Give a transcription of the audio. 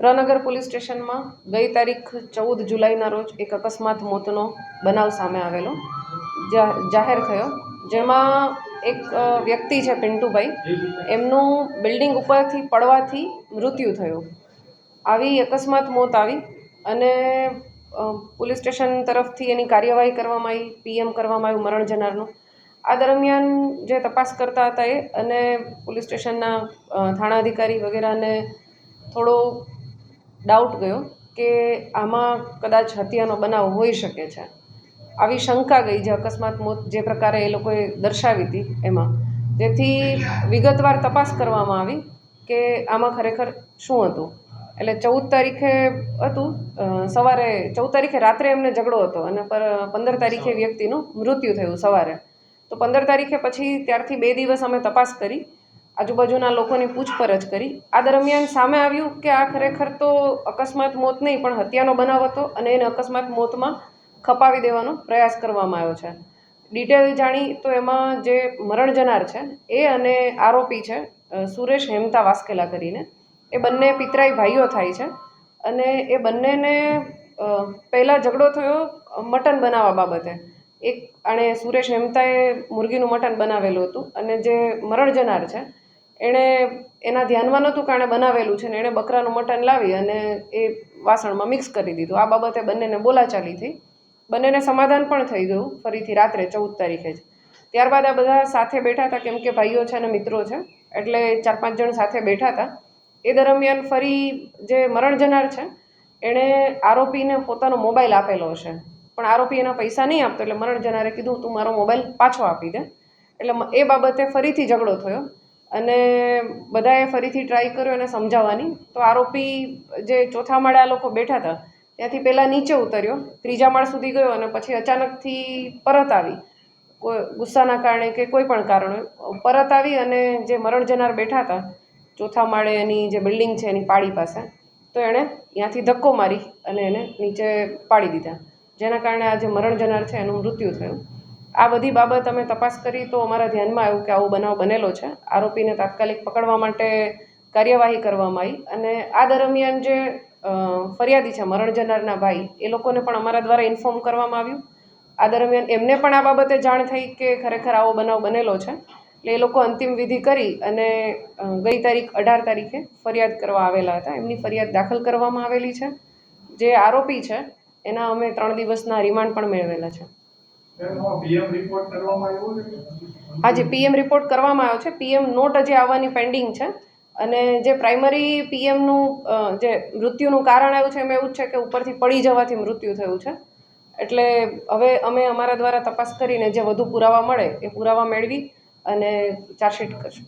રનગર police સ્ટેશનમાં ગઈ તારીખ 14 જુલાઈના રોજ એક અકસ્માત મોતનો બનાવ સામે આવેલો જાહેર થયો, જેમાં એક વ્યક્તિ છે પિન્ટુભાઈ, એમનું બિલ્ડિંગ ઉપરથી પડવાથી મૃત્યુ થયું. આવી અકસ્માત મોત આવી અને પોલીસ સ્ટેશન તરફથી એની કાર્યવાહી કરવામાં આવી, પીએમ કરવામાં આવ્યું મરણ જનારનું. આ દરમિયાન જે તપાસ કરતા હતા એ અને પોલીસ સ્ટેશનના થાણા અધિકારી વગેરેને થોડો ડાઉટ ગયો કે આમાં કદાચ હત્યાનો બનાવ હોઈ શકે છે. આવી શંકા ગઈ જે અકસ્માત મોત જે પ્રકારે એ લોકોએ દર્શાવી હતી એમાં, જેથી વિગતવાર તપાસ કરવામાં આવી કે આમાં ખરેખર શું હતું. એટલે 14 તારીખે હતું, સવારે 14 તારીખે રાત્રે એમને ઝઘડો હતો અને 15 તારીખે વ્યક્તિનું મૃત્યુ થયું સવારે. તો 15 તારીખે પછી ત્યારથી 2 દિવસ અમે તપાસ કરી, આજુબાજુના લોકોની પૂછપરછ કરી. આ દરમિયાન સામે આવ્યું કે આ ખરેખર તો અકસ્માત મોત નહીં પણ હત્યાનો બનાવ હતો અને એને અકસ્માત મોતમાં ખપાવી દેવાનો પ્રયાસ કરવામાં આવ્યો છે. ડિટેલ જાણી તો એમાં જે મરણ જનાર છે એ અને આરોપી છે સુરેશ હેમતા વાસ્કેલા કરીને, એ બંને પિતરાઈ ભાઈઓ થાય છે અને એ બંનેને પહેલાં ઝઘડો થયો મટન બનાવવા બાબતે. આણે સુરેશ હેમતાએ મુરગીનું મટન બનાવેલું હતું અને જે મરણ જનાર છે એણે એના ધ્યાનમાં નહોતું કે આણે બનાવેલું છે ને એણે બકરાનું મટન લાવી અને એ વાસણમાં મિક્સ કરી દીધું. આ બાબતે બંનેને બોલાચાલી થઈ, બંનેને સમાધાન પણ થઈ ગયું ફરીથી રાત્રે 14 તારીખે જ. ત્યારબાદ આ બધા સાથે બેઠા હતા, કેમ કે ભાઈઓ છે અને મિત્રો છે એટલે 4-5 જણ સાથે બેઠા હતા. એ દરમિયાન ફરી જે મરણ જનાર છે એણે આરોપીને પોતાનો મોબાઈલ આપેલો હશે, પણ આરોપી એના પૈસા નહીં આપતો એટલે મરણ જનારે કીધું તું મારો મોબાઈલ પાછો આપી દે. એટલે એ બાબતે ફરીથી ઝઘડો થયો અને બધાએ ફરીથી ટ્રાય કર્યો એને સમજાવવાની. તો આરોપી જે ચોથા માળે આ લોકો બેઠા હતા ત્યાંથી પહેલાં નીચે ઉતર્યો, 3જા માળ સુધી ગયો અને પછી અચાનકથી પરત આવી, કોઈ ગુસ્સાના કારણે કે કોઈ પણ કારણે પરત આવી અને જે મરણ જનાર બેઠા હતા ચોથા માળે એની જે બિલ્ડિંગ છે એની પાળી પાસે, તો એણે ત્યાંથી ધક્કો મારી અને એને નીચે પાડી દીધા, જેના કારણે આ જે મરણ જનાર છે એનું મૃત્યુ થયું. આ બધી બાબત અમે તપાસ કરી તો અમારા ધ્યાનમાં આવ્યું કે આવો બનાવ બનેલો છે. આરોપીને તાત્કાલિક પકડવા માટે કાર્યવાહી કરવામાં આવી અને આ દરમિયાન જે ફરિયાદી છે મરણ જનારના ભાઈ, એ લોકોને પણ અમારા દ્વારા ઇન્ફોર્મ કરવામાં આવ્યું. આ દરમિયાન એમને પણ આ બાબતે જાણ થઈ કે ખરેખર આવો બનાવ બનેલો છે, એટલે એ લોકો અંતિમ વિધિ કરી અને ગઈ તારીખ 18 તારીખે ફરિયાદ કરવા આવેલા હતા. એમની ફરિયાદ દાખલ કરવામાં આવેલી છે. જે આરોપી છે એના અમે 3 દિવસના રિમાન્ડ પણ મેળવેલા છે. આજે પીએમ રિપોર્ટ કરવામાં આવ્યો છે. પીએમ નોટ હજી આવવાની પેન્ડિંગ છે અને જે પ્રાઇમરી પીએમનું જે મૃત્યુનું કારણ આવ્યું છે એમાં એવું જ છે કે ઉપરથી પડી જવાથી મૃત્યુ થયું છે. એટલે હવે અમે અમારા દ્વારા તપાસ કરીને જે વધુ પુરાવા મળે એ પુરાવા મેળવી અને ચાર્જશીટ કરશું.